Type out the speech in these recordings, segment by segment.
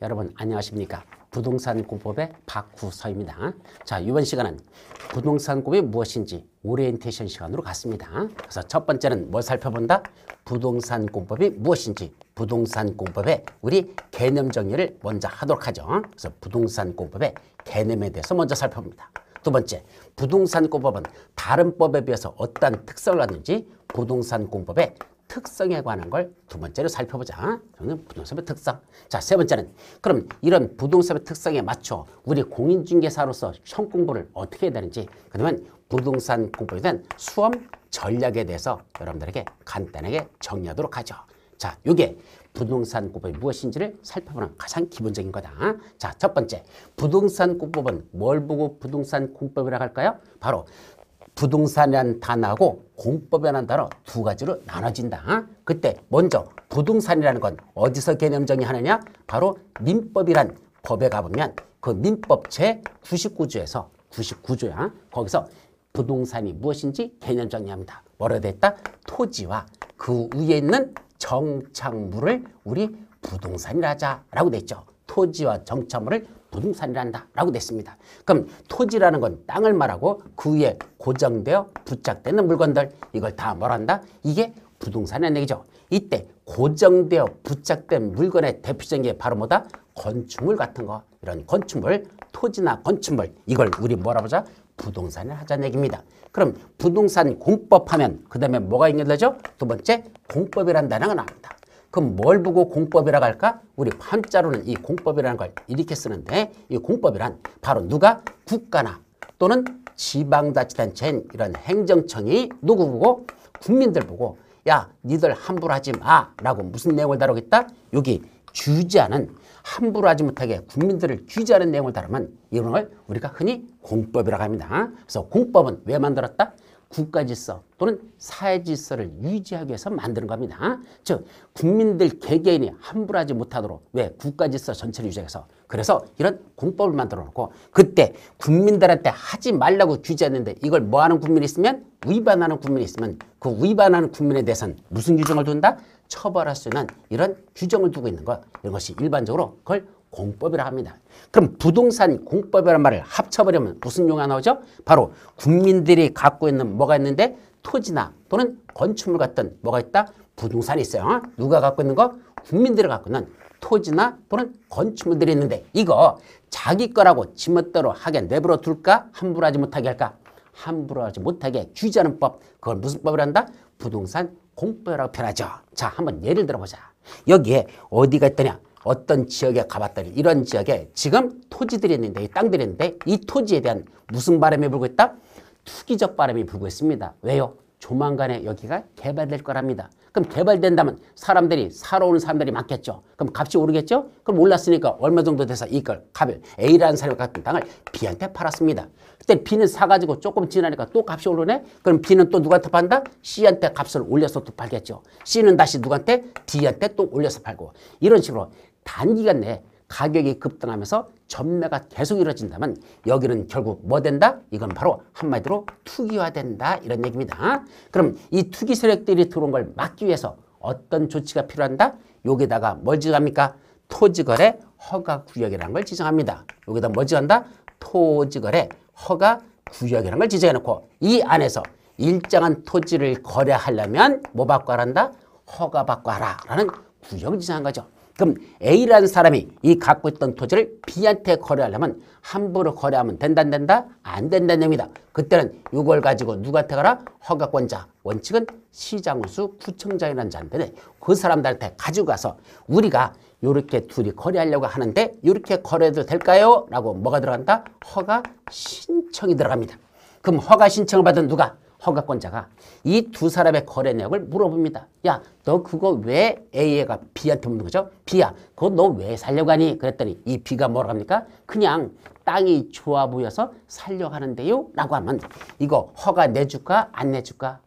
여러분 안녕하십니까? 부동산 공법의 박구서입니다. 자, 이번 시간은 부동산 공법이 무엇인지 오리엔테이션 시간으로 갔습니다. 그래서 첫 번째는 뭘 살펴본다? 부동산 공법이 무엇인지 부동산 공법의 우리 개념 정리를 먼저 하도록 하죠. 그래서 부동산 공법의 개념에 대해서 먼저 살펴봅니다. 두 번째, 부동산 공법은 다른 법에 비해서 어떠한 특성을 갖는지 부동산 공법의 특성에 관한 걸 두 번째로 살펴보자. 저는 부동산의 특성. 자, 세 번째는 그럼 이런 부동산의 특성에 맞춰 우리 공인중개사로서 시험 공부를 어떻게 해야 되는지, 그러면 부동산 공부에 대한 수험 전략에 대해서 여러분들에게 간단하게 정리하도록 하죠. 자, 이게 부동산 공법이 무엇인지를 살펴보는 가장 기본적인 거다. 자, 첫 번째, 부동산 공법은 뭘 보고 부동산 공법이라고 할까요? 바로 부동산이라는 단어하고 공법이라는 단어 두 가지로 나눠진다. 그때 먼저 부동산이라는 건 어디서 개념 정의하느냐? 바로 민법이란 법에 가보면 그 민법 제99조에서 99조야. 거기서 부동산이 무엇인지 개념 정의합니다. 뭐라고 돼 있다? 토지와 그 위에 있는 정착물을 우리 부동산이라 하자라고 돼 있죠. 토지와 정착물을 부동산이란다 라고 됐습니다. 그럼 토지라는 건 땅을 말하고 그 위에 고정되어 부착되는 물건들, 이걸 다 뭐란다? 이게 부동산이라는 얘기죠. 이때 고정되어 부착된 물건의 대표적인 게 바로 뭐다? 건축물 같은 거. 이런 건축물, 토지나 건축물, 이걸 우리 뭐라 보자? 부동산을 하자는 얘기입니다. 그럼 부동산 공법 하면 그 다음에 뭐가 있는 거죠? 두 번째, 공법이라는 단어가 나옵니다. 그럼 뭘 보고 공법이라고 할까? 우리 한자로는 이 공법이라는 걸 이렇게 쓰는데, 이 공법이란 바로 누가? 국가나 또는 지방자치단체인 이런 행정청이 누구 보고? 국민들 보고, 야, 니들 함부로 하지 마 라고 무슨 내용을 다루겠다? 여기 규제하는, 함부로 하지 못하게 국민들을 규제하는 내용을 다루면 이런 걸 우리가 흔히 공법이라고 합니다. 그래서 공법은 왜 만들었다? 국가질서 또는 사회질서를 유지하기 위해서 만드는 겁니다. 즉 국민들 개개인이 함부로 하지 못하도록, 왜? 국가질서 전체를 유지해서. 그래서 이런 공법을 만들어 놓고, 그때 국민들한테 하지 말라고 규제했는데 이걸 뭐하는 국민이 있으면, 위반하는 국민이 있으면 그 위반하는 국민에 대해서는 무슨 규정을 둔다? 처벌할 수 있는 이런 규정을 두고 있는 것, 이런 것이 일반적으로 그걸 공법이라고 합니다. 그럼 부동산 공법이라는 말을 합쳐버리면 무슨 용어가 나오죠? 바로 국민들이 갖고 있는 뭐가 있는데, 토지나 또는 건축물 같은 뭐가 있다? 부동산이 있어요. 누가 갖고 있는 거? 국민들이 갖고 있는 토지나 또는 건축물들이 있는데, 이거 자기 거라고 지멋대로 하게 내버려 둘까? 함부로 하지 못하게 할까? 함부로 하지 못하게 규제하는 법, 그걸 무슨 법을 한다? 부동산 공법이라고 표현하죠. 자, 한번 예를 들어보자. 여기에 어디가 있더냐? 어떤 지역에 가봤더니 이런 지역에 지금 토지들이 있는데, 이 땅들이 있는데, 이 토지에 대한 무슨 바람이 불고 있다? 투기적 바람이 불고 있습니다. 왜요? 조만간에 여기가 개발될 거랍니다. 그럼 개발된다면 사람들이, 사러 오는 사람들이 많겠죠. 그럼 값이 오르겠죠? 그럼 올랐으니까 얼마 정도 돼서 이걸 값을, A라는 사람이 갖은 땅을 B한테 팔았습니다. 그때 B는 사가지고 조금 지나니까 또 값이 오르네? 그럼 B는 또 누구한테 판다? C한테 값을 올려서 또 팔겠죠. C는 다시 누구한테? D한테 또 올려서 팔고. 이런 식으로 단기간 내에 가격이 급등하면서 전매가 계속 이루어진다면 여기는 결국 뭐 된다? 이건 바로 한마디로 투기화된다, 이런 얘기입니다. 그럼 이 투기 세력들이 들어온 걸 막기 위해서 어떤 조치가 필요한다? 여기다가 뭘 지정합니까? 토지거래 허가구역이라는 걸 지정합니다. 여기다 뭐 지정한다? 토지거래 허가구역이라는 걸 지정해놓고, 이 안에서 일정한 토지를 거래하려면 뭐 받고 하란다? 허가 받고 하라라는 구역을 지정한 거죠. 그럼 A라는 사람이 이 갖고 있던 토지를 B한테 거래하려면 함부로 거래하면 된다, 안 된다? 안 된다는 얘기입니다. 그때는 이걸 가지고 누구한테 가라? 허가권자. 원칙은 시장운수 구청장이라는 자인데, 그 사람들한테 가지고 가서 우리가 이렇게 둘이 거래하려고 하는데 이렇게 거래해도 될까요? 라고 뭐가 들어간다? 허가 신청이 들어갑니다. 그럼 허가 신청을 받은 누가? 허가권자가 이 두 사람의 거래 내역을 물어봅니다. 야, 너 그거 왜 A가 B한테 묻는 거죠? B야, 그거 너 왜 살려고 하니? 그랬더니 이 B가 뭐라고 합니까? 그냥 땅이 좋아 보여서 살려고 하는데요? 라고 하면 이거 허가 내줄까? 안 내줄까?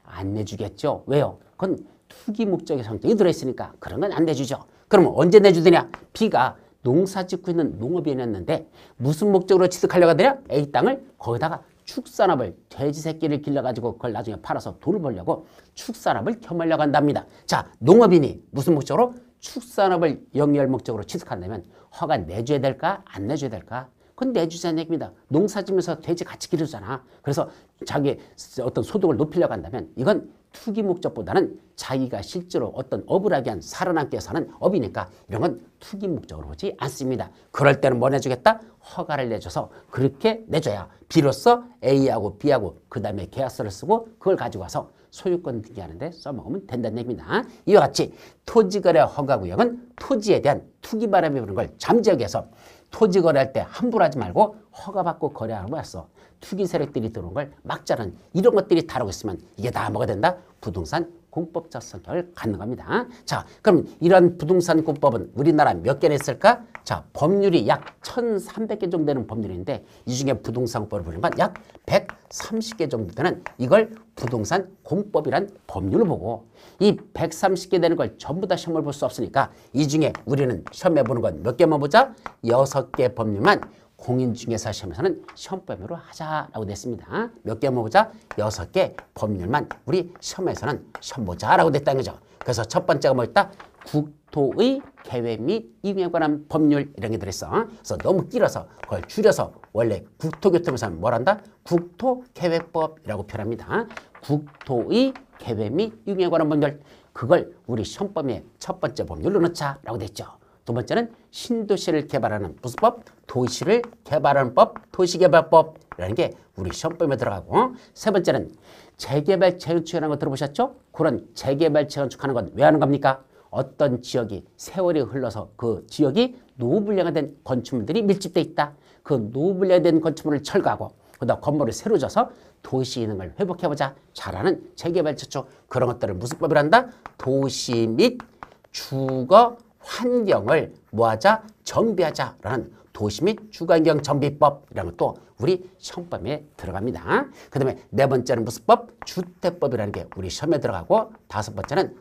안 내주겠죠. 왜요? 그건 투기 목적의 성격이 들어있으니까 그런 건 안 내주죠. 그러면 언제 내주더냐? B가 농사 짓고 있는 농업인이었는데 무슨 목적으로 취득하려고 하더냐? A 땅을 거기다가 축산업을, 돼지 새끼를 길러가지고 그걸 나중에 팔아서 돈을 벌려고 축산업을 겸하려고 한답니다. 자, 농업인이 무슨 목적으로? 축산업을 영유할 목적으로 취득한다면 허가 내줘야 될까 안 내줘야 될까? 그건 내주자는 얘기입니다. 농사지면서 돼지 같이 기르잖아. 그래서 자기 어떤 소득을 높이려고 한다면 이건 투기 목적보다는 자기가 실제로 어떤 업을 하기 위한 살아남기 위해서는 업이니까 이런 건 투기 목적으로 보지 않습니다. 그럴 때는 뭐 내주겠다? 허가를 내줘서 그렇게 내줘야 비로소 A하고 B하고 그 다음에 계약서를 쓰고 그걸 가지고 와서 소유권 등기하는데 써먹으면 된다는 얘기입니다. 이와 같이 토지거래 허가구역은 토지에 대한 투기 바람이 부는 걸 잠재우기 위해서 토지 거래할 때 함부로 하지 말고 허가받고 거래하고 왔어. 투기 세력들이 들어온 걸 막자는 이런 것들이 다루고 있으면 이게 다 뭐가 된다? 부동산 공법적 성격을 갖는 겁니다. 자, 그럼 이런 부동산 공법은 우리나라 몇 개나 있을까? 자, 법률이 약 1,300개 정도 되는 법률인데 이 중에 부동산 공법을 보는 건 약 130개 정도 되는 이걸 부동산 공법이란 법률을 보고 이 130개 되는 걸 전부 다 시험을 볼 수 없으니까 이 중에 우리는 시험에 보는 건 몇 개만 보자? 6개 법률만 공인중개사 시험에서는 시험법으로 하자라고 됐습니다. 몇 개만 보자? 6개 법률만 우리 시험에서는 시험 보자라고 됐다는 거죠. 그래서 첫 번째가 뭐였다? 국토의 계획 및 이용에 관한 법률 이런 게 들어있어. 그래서 너무 길어서 그걸 줄여서 원래 국토교통에서는 뭘 한다? 국토계획법이라고 표현합니다. 국토의 계획 및 이용에 관한 법률 그걸 우리 시험법의 첫 번째 법률로 넣자라고 됐죠. 두 번째는 신도시를 개발하는 무슨 법? 도시를 개발하는 법, 도시개발법이라는 게 우리 시험법에 들어가고 세 번째는 재개발, 재건축이라는 거 들어보셨죠? 그런 재개발, 재건축하는 건 왜 하는 겁니까? 어떤 지역이 세월이 흘러서 그 지역이 노후불량화 된 건축물들이 밀집돼 있다. 그 노후불량화 된 건축물을 철거하고 그다음 건물을 새로 져서 도시 기능을 회복해보자. 잘하는 재개발, 재건축 그런 것들을 무슨 법을 한다? 도시 및 주거 환경을 뭐하자? 정비하자라는 도시 및 주거환경 정비법이라는 것도 우리 시험법에 들어갑니다. 그 다음에 네 번째는 무슨 법? 주택법이라는 게 우리 시험에 들어가고 다섯 번째는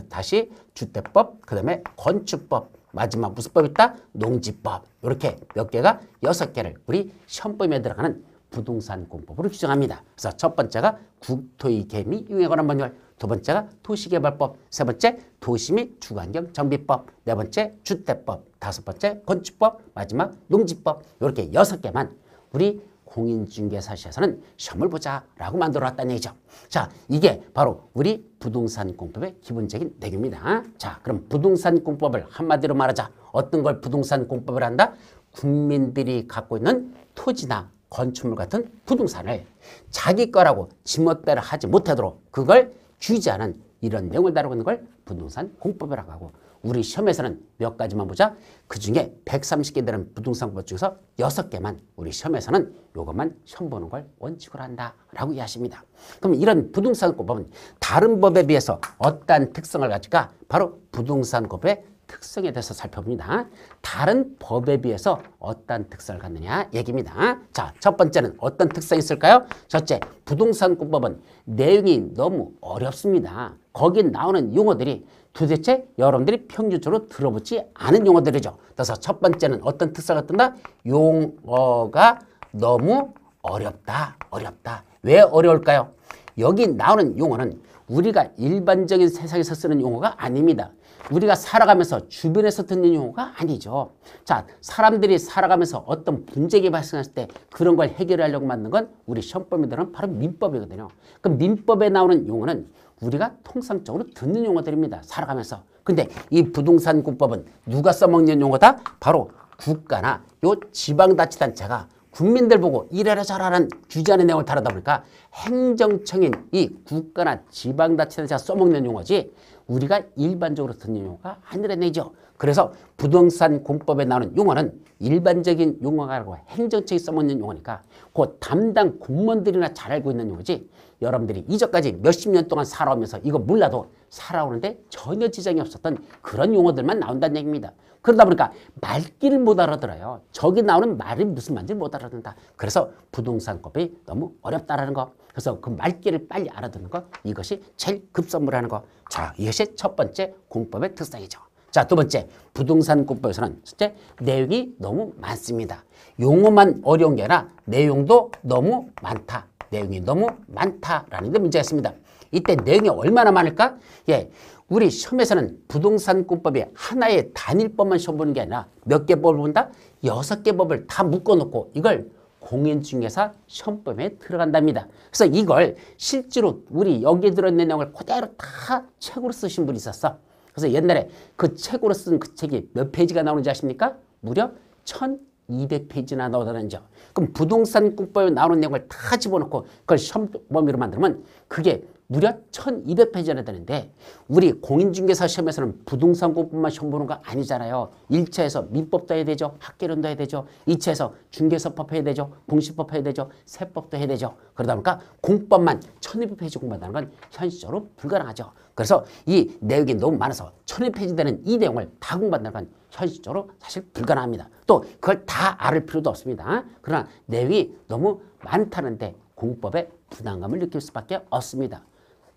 다시 주택법, 그 다음에 건축법, 마지막 무슨 법 있다? 농지법. 이렇게 몇 개가 6개를 우리 시험법에 들어가는 부동산 공법으로 규정합니다. 그래서 첫 번째가 국토의 계획 및 이용에 관한 법률, 두 번째가 도시개발법, 세 번째 도시 및 주거환경 정비법, 네 번째 주택법, 다섯 번째 건축법, 마지막 농지법 이렇게 6개만 우리 공인중개사시에서는 시험을 보자라고 만들어놨다는 얘기죠. 자, 이게 바로 우리 부동산 공법의 기본적인 내용입니다. 자, 그럼 부동산 공법을 한마디로 말하자. 어떤 걸 부동산 공법을 한다? 국민들이 갖고 있는 토지나 건축물 같은 부동산을 자기 거라고 지멋대로 하지 못하도록 그걸 규제하는 이런 내용을 다루고 있는 걸 부동산 공법이라고 하고 우리 시험에서는 몇 가지만 보자. 그중에 130개 되는 부동산 공법 중에서 6개만 우리 시험에서는 이것만 시험 보는 걸 원칙으로 한다라고 이해하십니다. 그럼 이런 부동산 공법은 다른 법에 비해서 어떠한 특성을 가질까? 바로 부동산 공법의 특성에 대해서 살펴봅니다. 다른 법에 비해서 어떤 특성을 갖느냐 얘기입니다. 자, 첫 번째는 어떤 특성이 있을까요? 첫째, 부동산공법은 내용이 너무 어렵습니다. 거기 나오는 용어들이 도대체 여러분들이 평균적으로 들어보지 않은 용어들이죠. 그래서 첫 번째는 어떤 특성을 갖는다? 용어가 너무 어렵다. 왜 어려울까요? 여기 나오는 용어는 우리가 일반적인 세상에서 쓰는 용어가 아닙니다. 우리가 살아가면서 주변에서 듣는 용어가 아니죠. 자, 사람들이 살아가면서 어떤 문제가 발생했을 때 그런 걸 해결하려고 만든 건 우리 시험법에 들어가는 바로 민법이거든요. 그 민법에 나오는 용어는 우리가 통상적으로 듣는 용어들입니다. 살아가면서. 근데 이 부동산공법은 누가 써먹는 용어다? 바로 국가나 요 지방자치단체가 국민들 보고 이래라 저래라는 규제하는 내용을 다루다 보니까 행정청인 이 국가나 지방자치단체가 써먹는 용어지 우리가 일반적으로 듣는 용어가 아니라는 얘기죠. 그래서 부동산 공법에 나오는 용어는 일반적인 용어가 아니고 행정청이 써먹는 용어니까 그 담당 공무원들이나 잘 알고 있는 용어지 여러분들이 이전까지 몇십 년 동안 살아오면서 이거 몰라도 살아오는데 전혀 지장이 없었던 그런 용어들만 나온다는 얘기입니다. 그러다 보니까 말귀를 못 알아들어요. 저기 나오는 말이 무슨 말인지 못 알아듣는다. 그래서 부동산법이 너무 어렵다라는 거. 그래서 그 말귀를 빨리 알아듣는 거. 이것이 제일 급선무라는 거. 자, 이것이 첫 번째 공법의 특성이죠. 자, 두 번째 부동산 공법에서는 첫째 내용이 너무 많습니다. 용어만 어려운 게 아니라 내용도 너무 많다. 내용이 너무 많다라는 게 문제가 있습니다. 이때 내용이 얼마나 많을까? 예, 우리 시험에서는 부동산권법이 하나의 단일법만 시험 보는 게 아니라 몇 개 법을 본다? 6개 법을 다 묶어놓고 이걸 공인중개사 시험법에 들어간답니다. 그래서 이걸 실제로 우리 여기에 들어있는 내용을 그대로 다 책으로 쓰신 분이 있었어. 그래서 옛날에 그 책으로 쓴 그 책이 몇 페이지가 나오는지 아십니까? 무려 1200페이지나 나오다는 점. 그럼 부동산권법에 나오는 내용을 다 집어넣고 그걸 시험 범위로 만들면 그게 무려 1200페이지나 되는데 우리 공인중개사 시험에서는 부동산권법만 시험 보는 거 아니잖아요. 1차에서 민법도 해야 되죠. 학계론도 해야 되죠. 2차에서 중개사법 해야 되죠. 공시법 해야 되죠. 세법도 해야 되죠. 그러다 보니까 공법만 1200페이지 공부한다는 건 현실적으로 불가능하죠. 그래서 이 내용이 너무 많아서 1200페이지 되는 이 내용을 다 공부한다는 건 현실적으로 사실 불가능합니다. 또 그걸 다 알을 필요도 없습니다. 그러나 내용이 너무 많다는데 공법에 부담감을 느낄 수밖에 없습니다.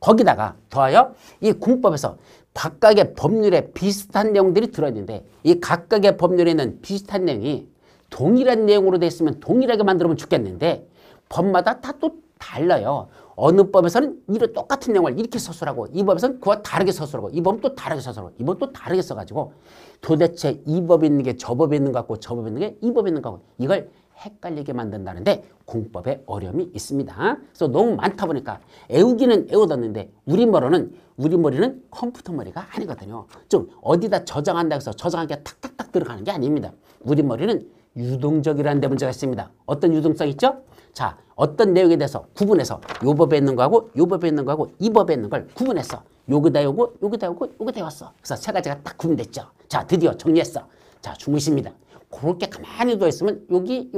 거기다가 더하여 이 공법에서 각각의 법률에 비슷한 내용들이 들어있는데 이 각각의 법률에 있는 비슷한 내용이 동일한 내용으로 되어 있으면 동일하게 만들면 좋겠는데 법마다 다 또 달라요. 어느 법에서는 이런 똑같은 내용을 이렇게 서술하고 이 법에서는 그와 다르게 서술하고 이 법은 또 다르게 서술하고 이 법은 또 다르게 써가지고 도대체 이 법에 있는 게 저 법에 있는 것 같고 저 법에 있는 게 이 법에 있는 것 같고 이걸 헷갈리게 만든다는데 공법에 어려움이 있습니다. 그래서 너무 많다 보니까 애우기는 애워뒀는데 우리 머리는 컴퓨터 머리가 아니거든요. 좀 어디다 저장한다 해서 저장하기가 탁탁탁 들어가는 게 아닙니다. 우리 머리는 유동적이라는 데 문제가 있습니다. 어떤 유동성 있죠? 자, 어떤 내용에 대해서 구분해서 요 법에 있는 거하고 요 법에 있는 거하고 이 법에 있는 걸 구분했어. 요거다 요거, 요거다 요거, 요거다 왔어. 그래서 세 가지가 딱 구분됐죠. 자, 드디어 정리했어. 자, 주무십니다. 그렇게 가만히 누워있으면 여기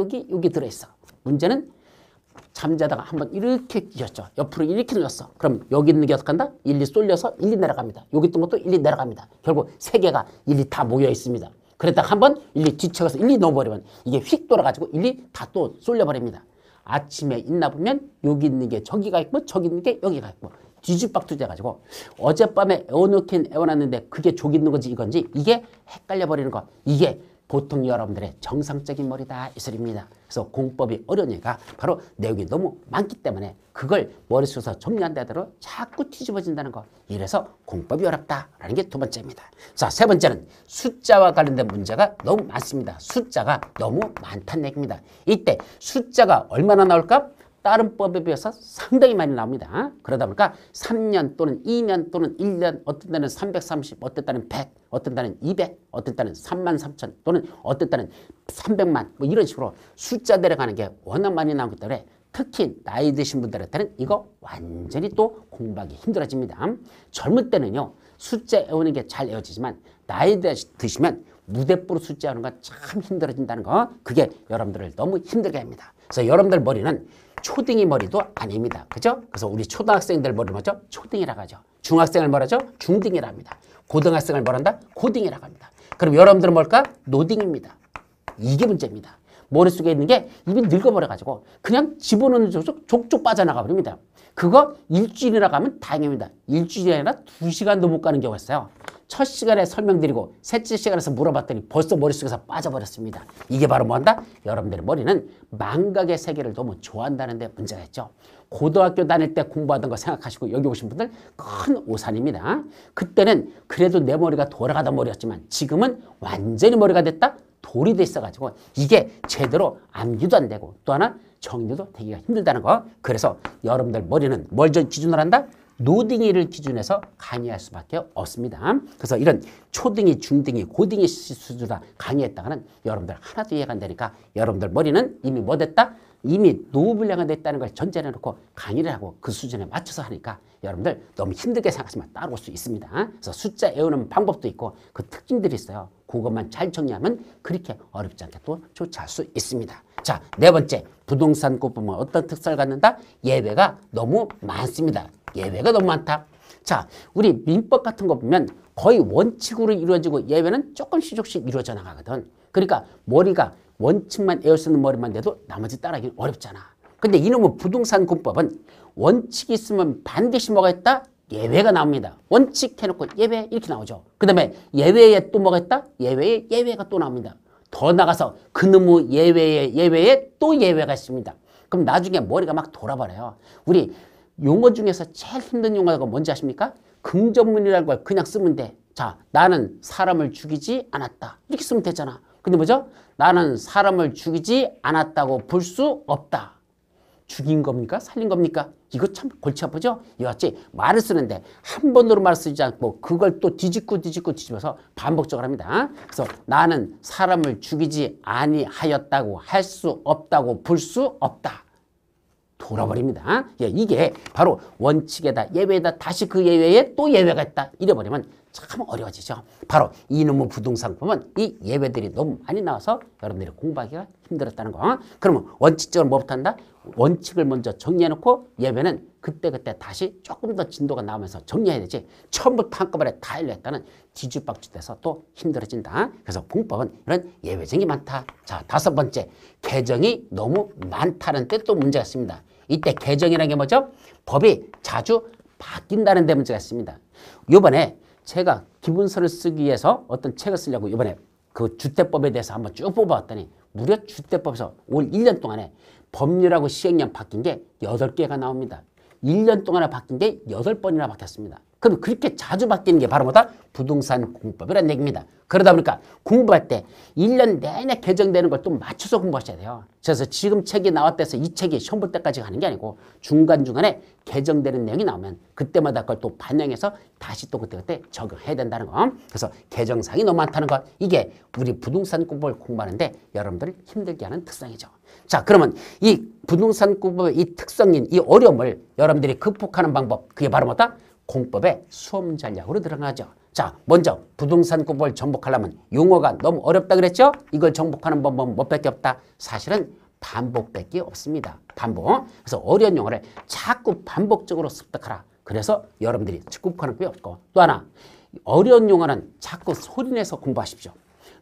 들어있어. 문제는 잠자다가 한번 이렇게 끼었죠. 옆으로 이렇게 누웠어. 그럼 여기 있는 게 어떻게 한다? 일리 쏠려서 일리 내려갑니다. 여기 있던 것도 일리 내려갑니다. 결국 세 개가 일리 다 모여 있습니다. 그랬다가 한번 일리 뒤쳐가서 일리 넣어버리면 이게 휙 돌아가지고 일리 다 또 쏠려버립니다. 아침에 있나 보면 여기 있는 게 저기가 있고 저기 있는 게 여기가 있고 뒤집박두 돼가지고 어젯밤에 애워놓긴 애워놨는데 그게 저기 있는 건지 이건지 이게 헷갈려 버리는 거. 이게 보통 여러분들의 정상적인 머리다 이 소리입니다. 그래서 공법이 어려운 얘기가 바로 내용이 너무 많기 때문에 그걸 머릿속에서 정리한다는 대로 자꾸 뒤집어진다는 거. 이래서 공법이 어렵다라는 게 두 번째입니다. 자, 세 번째는 숫자와 관련된 문제가 너무 많습니다. 숫자가 너무 많다는 얘기입니다. 이때 숫자가 얼마나 나올까? 다른 법에 비해서 상당히 많이 나옵니다. 그러다 보니까 3년 또는 2년 또는 1년, 어떤 때는 330, 어떤 때는 100, 어떤 때는 200, 어떤 때는 33,000 또는 어떤 때는 300만 뭐 이런 식으로 숫자 내려가는 게 워낙 많이 나오기 때문에 특히 나이 드신 분들한테는 이거 완전히 또 공부하기 힘들어집니다. 젊을 때는요. 숫자 외우는 게 잘 외워지지만 나이 드시면 무대뽀로 숫자 외우는 건 참 힘들어진다는 거. 그게 여러분들을 너무 힘들게 합니다. 그래서 여러분들 머리는 초딩이 머리도 아닙니다. 그죠? 그래서 우리 초등학생들 머리 뭐죠? 초딩이라고 하죠. 중학생을 뭐라죠? 중딩이라 합니다. 고등학생을 뭐란다? 고딩이라고 합니다. 그럼 여러분들은 뭘까? 노딩입니다. 이게 문제입니다. 머릿속에 있는 게 입이 늙어버려가지고 그냥 집어넣는 족족 빠져나가 버립니다. 그거 일주일이나 가면 다행입니다. 일주일이 아니라 2시간도 못 가는 경우가 있어요. 첫 시간에 설명드리고 셋째 시간에서 물어봤더니 벌써 머릿속에서 빠져버렸습니다. 이게 바로 뭐한다? 여러분들의 머리는 망각의 세계를 너무 좋아한다는 데 문제가 있죠. 고등학교 다닐 때 공부하던 거 생각하시고 여기 오신 분들 큰 오산입니다. 그때는 그래도 내 머리가 돌아가던 머리였지만 지금은 완전히 머리가 됐다? 돌이 돼 있어가지고 이게 제대로 암기도 안 되고 또 하나 정리도 되기가 힘들다는 거. 그래서 여러분들 머리는 뭘 기준으로 한다? 노딩이를 기준해서 강의할 수밖에 없습니다. 그래서 이런 초딩이, 중딩이, 고딩이 수준으로 강의했다가는 여러분들 하나도 이해가 안 되니까 여러분들 머리는 이미 뭐 됐다? 이미 노후불량이 됐다는 걸 전제해 놓고 강의를 하고 그 수준에 맞춰서 하니까 여러분들 너무 힘들게 생각하시면 따라올 수 있습니다. 그래서 숫자 외우는 방법도 있고 그 특징들이 있어요. 그것만 잘 정리하면 그렇게 어렵지 않게 또 조치할 수 있습니다. 자, 네 번째, 부동산권법은 어떤 특성을 갖는다? 예외가 너무 많습니다. 예외가 너무 많다. 자, 우리 민법 같은 거 보면 거의 원칙으로 이루어지고 예외는 조금씩 이루어져 나가거든. 그러니까 머리가 원칙만 외울 수 있는 머리만 돼도 나머지 따라하기 어렵잖아. 근데 이놈의 부동산권법은 원칙이 있으면 반드시 뭐가 있다? 예외가 나옵니다. 원칙 해놓고 예외 이렇게 나오죠. 그 다음에 예외에 또 뭐가 있다? 예외에 예외가 또 나옵니다. 더 나가서 그놈의 예외에 또 예외가 있습니다. 그럼 나중에 머리가 막 돌아버려요. 우리 용어 중에서 제일 힘든 용어가 뭔지 아십니까? 긍정문이라는 걸 그냥 쓰면 돼. 자, 나는 사람을 죽이지 않았다. 이렇게 쓰면 되잖아. 근데 뭐죠? 나는 사람을 죽이지 않았다고 볼 수 없다. 죽인 겁니까? 살린 겁니까? 이거 참 골치 아프죠? 이와 같이 말을 쓰는데 한 번으로 말을 쓰지 않고 그걸 또 뒤집어서 반복적으로 합니다. 그래서 나는 사람을 죽이지 아니하였다고 할 수 없다고 볼 수 없다. 돌아버립니다. 예, 이게 바로 원칙에다 예외에다 다시 그 예외에 또 예외가 있다. 이래버리면 참 어려워지죠. 바로 이놈의 부동산법은 이 예외들이 너무 많이 나와서 여러분들이 공부하기가 힘들었다는 거. 그러면 원칙적으로 뭐부터 한다? 원칙을 먼저 정리해놓고 예외는 그때그때 다시 조금 더 진도가 나오면서 정리해야 되지. 처음부터 한꺼번에 다 일했다는 뒤죽박죽돼서 또 힘들어진다. 그래서 공법은 이런 예외적이 많다. 자, 5번째. 개정이 너무 많다는 데 또 문제가 있습니다. 이때 개정이라는 게 뭐죠? 법이 자주 바뀐다는 데 문제가 있습니다. 요번에 제가 기본서를 쓰기 위해서 어떤 책을 쓰려고 이번에 그 주택법에 대해서 한번 쭉 뽑아왔더니 무려 주택법에서 올 1년 동안에 법률하고 시행령 바뀐 게 8개가 나옵니다. 1년 동안에 바뀐 게 8번이나 바뀌었습니다. 그럼 그렇게 자주 바뀌는 게 바로 뭐다? 부동산 공법이라는 얘기입니다. 그러다 보니까 공부할 때 1년 내내 개정되는 걸 또 맞춰서 공부하셔야 돼요. 그래서 지금 책이 나왔다 해서 이 책이 시험 볼 때까지 가는 게 아니고 중간중간에 개정되는 내용이 나오면 그때마다 그걸 또 반영해서 다시 또 그때그때 적용해야 된다는 거. 그래서 개정사항이 너무 많다는 것. 이게 우리 부동산 공법을 공부하는데 여러분들을 힘들게 하는 특성이죠. 자, 그러면 이 부동산 공법의 이 특성인 이 어려움을 여러분들이 극복하는 방법, 그게 바로 뭐다? 공법의 수험 전략으로 들어가죠. 자, 먼저 부동산 공법을 정복하려면 용어가 너무 어렵다 그랬죠? 이걸 정복하는 방법은 뭐밖에 없다? 사실은 반복밖에 없습니다. 반복. 그래서 어려운 용어를 자꾸 반복적으로 습득하라. 그래서 여러분들이 극복하는 법이 없고, 또 하나 어려운 용어는 자꾸 소리내서 공부하십시오.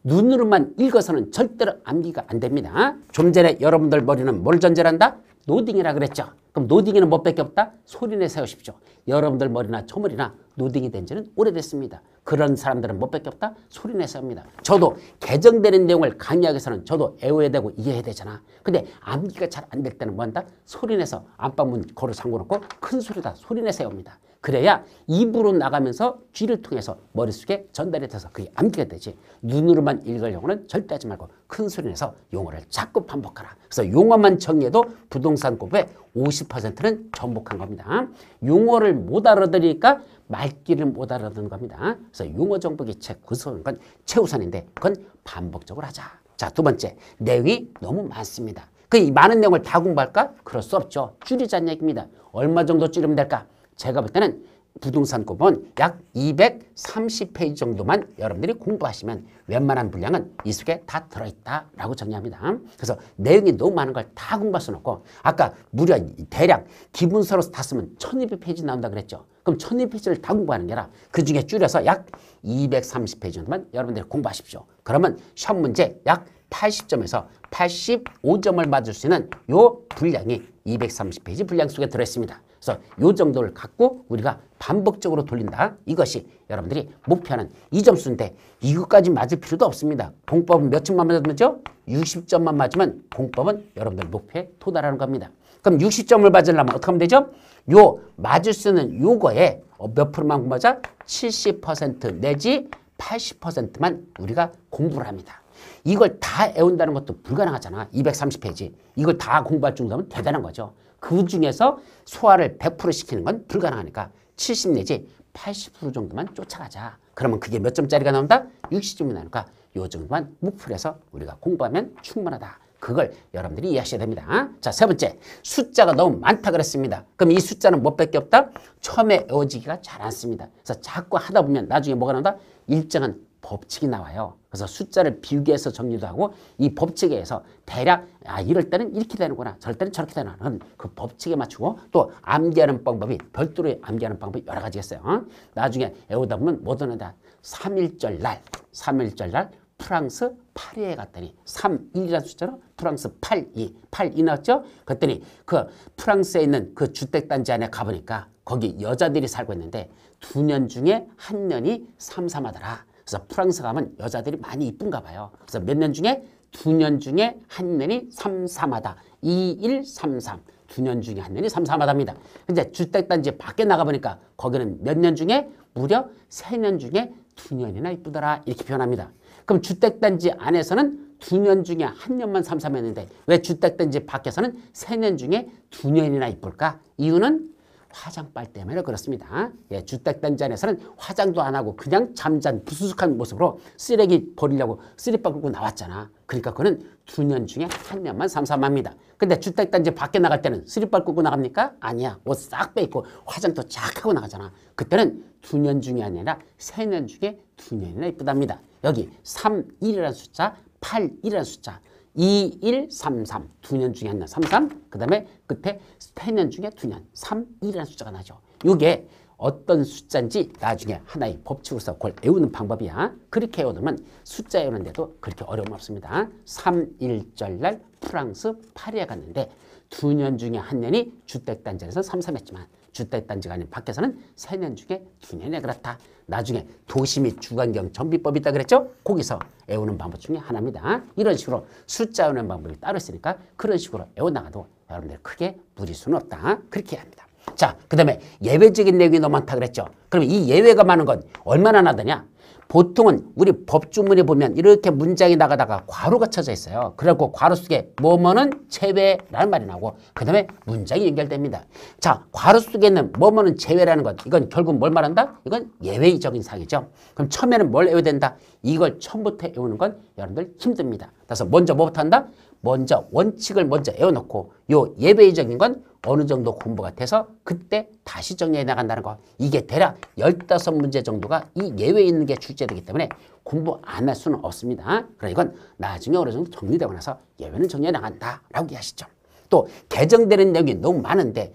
눈으로만 읽어서는 절대로 암기가 안 됩니다. 좀 전에 여러분들 머리는 뭘 전제한다? 노딩이라 그랬죠. 그럼 노딩에는 뭐밖에 없다? 소리내 세우십시오. 여러분들 머리나 저 머리나 노딩이 된 지는 오래됐습니다. 그런 사람들은 뭐밖에 없다? 소리내 세웁니다. 저도 개정되는 내용을 강의하기 위해서는 저도 애워야 되고 이해해야 되잖아. 근데 암기가 잘 안 될 때는 뭐 한다? 소리내서 안방문 걸어 잠궈놓고 큰 소리다 소리내 세웁니다. 그래야 입으로 나가면서 귀를 통해서 머릿속에 전달이 돼서 그게 암기가 되지. 눈으로만 읽을 용어는 절대 하지 말고 큰 소리 내서 용어를 자꾸 반복하라. 그래서 용어만 정리해도 부동산 공부의 50%는 정복한 겁니다. 용어를 못 알아들으니까 말귀를 못 알아듣는 겁니다. 그래서 용어 정복이 구성하는 건 최우선인데 그건 반복적으로 하자. 자, 2번째. 내용이 너무 많습니다. 그 많은 내용을 다 공부할까? 그럴 수 없죠. 줄이자는 얘기입니다. 얼마 정도 줄이면 될까? 제가 볼 때는 부동산 공법은 약 230페이지 정도만 여러분들이 공부하시면 웬만한 분량은 이 속에 다 들어있다라고 정리합니다. 그래서 내용이 너무 많은 걸 다 공부할 수는 없고 아까 무려 대략 기본서로 다 쓰면 1200페이지 나온다 그랬죠. 그럼 1200페이지를 다 공부하는 게 아니라 그중에 줄여서 약 230페이지 정도만 여러분들이 공부하십시오. 그러면 시험 문제 약 80점에서 85점을 맞을 수 있는 요 분량이 230페이지 분량 속에 들어있습니다. 그래서 요 정도를 갖고 우리가 반복적으로 돌린다. 이것이 여러분들이 목표하는 이 점수인데 이것까지 맞을 필요도 없습니다. 공법은 몇 점만 맞으면 되죠? 60점만 맞으면 공법은 여러분들 목표에 도달하는 겁니다. 그럼 60점을 맞으려면 어떻게 하면 되죠? 요 맞을 수 있는 요거에 몇 프로만 공부하자? 70% 내지 80%만 우리가 공부를 합니다. 이걸 다 외운다는 것도 불가능하잖아. 230페이지. 이걸 다 공부할 정도면 대단한 거죠. 그 중에서 소화를 100% 시키는 건 불가능하니까 70 내지 80% 정도만 쫓아가자. 그러면 그게 몇 점짜리가 나온다? 60점이 나오니까 요 정도만 목표로 해서 우리가 공부하면 충분하다. 그걸 여러분들이 이해하셔야 됩니다. 자, 3번째. 숫자가 너무 많다 그랬습니다. 그럼 이 숫자는 뭐밖에 없다? 처음에 외워지기가 잘 않습니다. 그래서 자꾸 하다 보면 나중에 뭐가 나온다? 일정한 법칙이 나와요. 그래서 숫자를 비교해서 정리도 하고 이 법칙에 의해서 대략 이럴 때는 이렇게 되는구나 저럴 때는 저렇게 되는 그 법칙에 맞추고 또 암기하는 방법이 별도로 암기하는 방법이 여러 가지가 있어요. 나중에 외우다 보면 뭐 드는다? 3.1절 날 프랑스 파리에 갔더니 3.1이라는 숫자로 프랑스 8.2 나왔죠? 그랬더니 그 프랑스에 있는 그 주택단지 안에 가보니까 거기 여자들이 살고 있는데 2년 중에 1년이 삼삼하더라. 그래서 프랑스 가면 여자들이 많이 이쁜가 봐요. 그래서 몇 년 중에 두 년 중에 한 년이 삼삼하다. 2133. 두 년 중에 한 년이 삼삼하답니다. 근데 주택단지 밖에 나가보니까 거기는 몇 년 중에 무려 3년 중에 2년이나 이쁘더라. 이렇게 표현합니다. 그럼 주택단지 안에서는 2년 중에 한 년만 삼삼했는데 왜 주택단지 밖에서는 3년 중에 2년이나 이쁠까? 이유는 화장빨 때문에 그렇습니다. 예, 주택단지 안에서는 화장도 안 하고 그냥 잠잔 부수숙한 모습으로 쓰레기 버리려고 쓰레기바 끌고 나왔잖아. 그러니까 그는 2년 중에 한 년만 삼삼합니다. 근데 주택단지 밖에 나갈 때는 쓰레기바 끌고 나갑니까? 아니야. 옷 싹 빼입고 화장도 쫙 하고 나가잖아. 그때는 2년 중에 아니라 3년 중에 2년이나 이쁘답니다. 여기 31이라는 숫자, 81이라는 숫자, 2133, 2년 중에 한 년, 33, 그 다음에 끝에 3년 중에 2년, 31이라는 숫자가 나죠. 이게 어떤 숫자인지 나중에 하나의 법칙으로서 그걸 외우는 방법이야. 그렇게 외우면 숫자 외우는데도 그렇게 어려움 없습니다. 3.1절날 프랑스 파리에 갔는데 2년 중에 한 년이 주택단지에서 삼삼했지만 주택단지가 아닌 밖에서는 3년 중에 2년이 그렇다. 나중에 도시 및 주관경 정비법이 있다 그랬죠? 거기서 외우는 방법 중에 하나입니다. 이런 식으로 숫자 외우는 방법이 따로 있으니까 그런 식으로 외워나가도 여러분들 크게 무리수는 없다. 그렇게 해야 합니다. 자, 그 다음에 예외적인 내용이 너무 많다 그랬죠? 그러면 이 예외가 많은 건 얼마나 나더냐? 보통은 우리 법주문에 보면 이렇게 문장이 나가다가 괄호가 쳐져 있어요. 그래갖고 괄호 속에 뭐뭐는 제외라는 말이 나오고 그 다음에 문장이 연결됩니다. 자, 괄호 속에 있는 뭐뭐는 제외라는 것, 이건 결국 뭘 말한다? 이건 예외적인 사항이죠. 그럼 처음에는 뭘 외워야 된다? 이걸 처음부터 외우는 건 여러분들 힘듭니다. 그래서 먼저 뭐부터 한다? 먼저 원칙을 먼저 외워놓고 요 예외적인 건 어느 정도 공부가 돼서 그때 다시 정리해 나간다는 거. 이게 대략 15문제 정도가 이 예외에 있는 게 출제되기 때문에 공부 안 할 수는 없습니다. 그러나 이건 나중에 어느 정도 정리되고 나서 예외는 정리해 나간다라고 이해하시죠. 또 개정되는 내용이 너무 많은데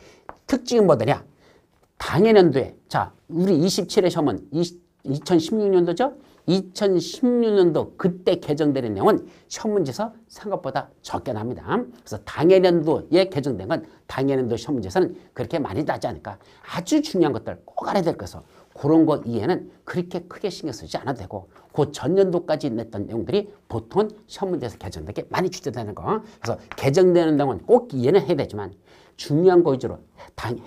특징이 뭐더냐? 당해년도에 자 우리 27회 시험은 2016년도죠? 2016년도 그때 개정되는 내용은 시험문제에서 생각보다 적게 납니다. 그래서 당해년도에 개정된 건 당해년도 시험문제에서는 그렇게 많이 나지 않을까. 아주 중요한 것들 꼭 알아야 될 것에서 그런 거 이해는 그렇게 크게 신경 쓰지 않아도 되고 그 전년도까지 냈던 내용들이 보통은 시험문제에서 개정되게 많이 출제되는 거. 그래서 개정되는 내용은 꼭 이해는 해야 되지만 중요한 거 위주로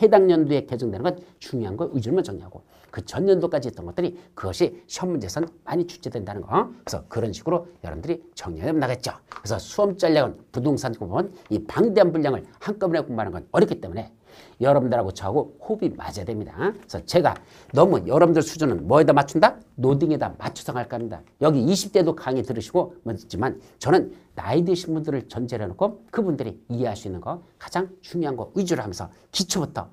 해당 연도에 개정되는 건 중요한 거 위주로만 정리하고 그 전년도까지 했던 것들이 그것이 시험 문제에서는 많이 출제된다는 거. 그래서 그런 식으로 여러분들이 정리해 나겠죠. 그래서 수험 전략은 부동산 공부는 이 방대한 분량을 한꺼번에 공부하는 건 어렵기 때문에 여러분들하고 저하고 호흡이 맞아야 됩니다. 그래서 제가 너무 여러분들 수준은 뭐에다 맞춘다? 노딩에다 맞춰서 갈 겁니다. 여기 20대도 강의 들으시고 뭐지만 저는 나이 드신 분들을 전제로 해놓고 그분들이 이해할 수 있는 거 가장 중요한 거 위주로 하면서 기초부터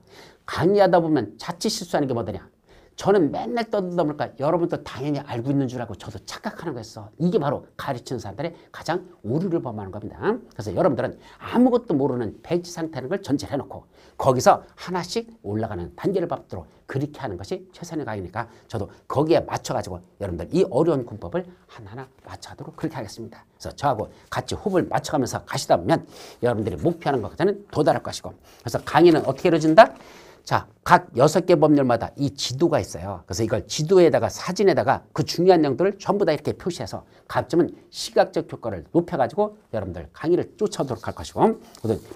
강의하다 보면 자칫 실수하는 게 뭐더냐? 저는 맨날 떠들다 보니까 여러분도 당연히 알고 있는 줄 알고 저도 착각하는 거였어. 이게 바로 가르치는 사람들의 가장 오류를 범하는 겁니다. 그래서 여러분들은 아무것도 모르는 백지 상태라는 걸 전제를 해놓고 거기서 하나씩 올라가는 단계를 밟도록 그렇게 하는 것이 최선의 강의니까 저도 거기에 맞춰가지고 여러분들 이 어려운 군법을 하나하나 맞춰가도록 그렇게 하겠습니다. 그래서 저하고 같이 호흡을 맞춰가면서 가시다 보면 여러분들이 목표하는 것까지는 도달할 것이고 그래서 강의는 어떻게 이루어진다? 자, 각 6개 법률마다 이 지도가 있어요. 그래서 이걸 지도에다가 사진에다가 그 중요한 내용들을 전부 다 이렇게 표시해서 가점은 시각적 효과를 높여가지고 여러분들 강의를 쫓아오도록 할 것이고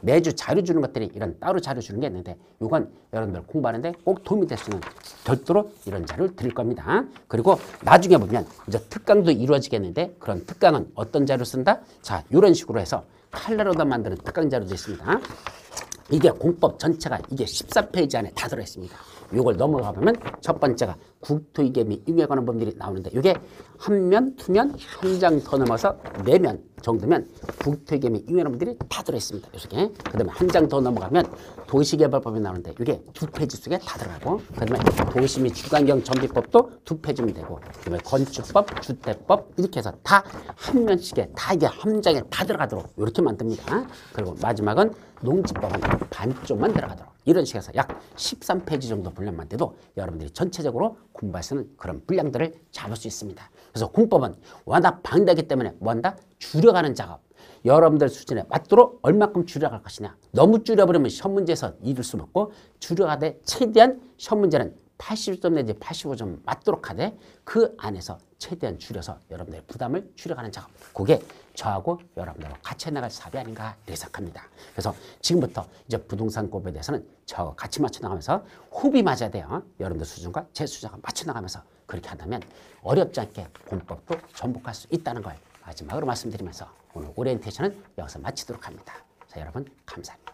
매주 자료 주는 것들이 이런 따로 자료 주는 게 있는데 이건 여러분들 공부하는데 꼭 도움이 될 수 있는 별도로 이런 자료를 드릴 겁니다. 그리고 나중에 보면 이제 특강도 이루어지겠는데 그런 특강은 어떤 자료를 쓴다? 자, 이런 식으로 해서 칼라로다 만드는 특강 자료도 있습니다. 이게 공법 전체가 이게 14페이지 안에 다 들어있습니다. 이걸 넘어가 보면 첫 번째가 국토이계 및 임에 관한 법률이 나오는데 이게 한 면, 두 면, 한 장 더 넘어서 4면 정도면 국토이계 및 임에 관한 법률이 다 들어있습니다. 이렇게. 그 다음에 한 장 더 넘어가면 도시개발법이 나오는데 이게 2페이지 속에 다 들어가고 그 다음에 도시 및 주관경 정비법도 2페이지면 되고 그 다음에 건축법, 주택법 이렇게 해서 다 한 면씩에 다 이게 한 장에 다 들어가도록 이렇게 만듭니다. 그리고 마지막은 농지법은 반쪽만 들어가도록 이런 식으로 해서 약 13페이지 정도 분량만 돼도 여러분들이 전체적으로 공부할 수 있는 그런 분량들을 잡을 수 있습니다. 그래서 공법은 워낙 방대하기 때문에 뭐한다? 줄여가는 작업. 여러분들 수준에 맞도록 얼마큼 줄여갈 것이냐. 너무 줄여버리면 시험 문제에서 이룰 수 없고 줄여가되 최대한 시험 문제는 80점 내지 85점 맞도록 하되 그 안에서 최대한 줄여서 여러분들의 부담을 줄여가는 작업. 그게 저하고 여러분들과 같이 해나갈 사업이 아닌가 이렇게 생각합니다. 그래서 지금부터 이제 부동산 공부에 대해서는 저하고 같이 맞춰나가면서 호흡이 맞아야 돼요. 여러분들 수준과 제 수준과 맞춰나가면서 그렇게 한다면 어렵지 않게 공법도 전복할 수 있다는 걸 마지막으로 말씀드리면서 오늘 오리엔테이션은 여기서 마치도록 합니다. 자, 여러분 감사합니다.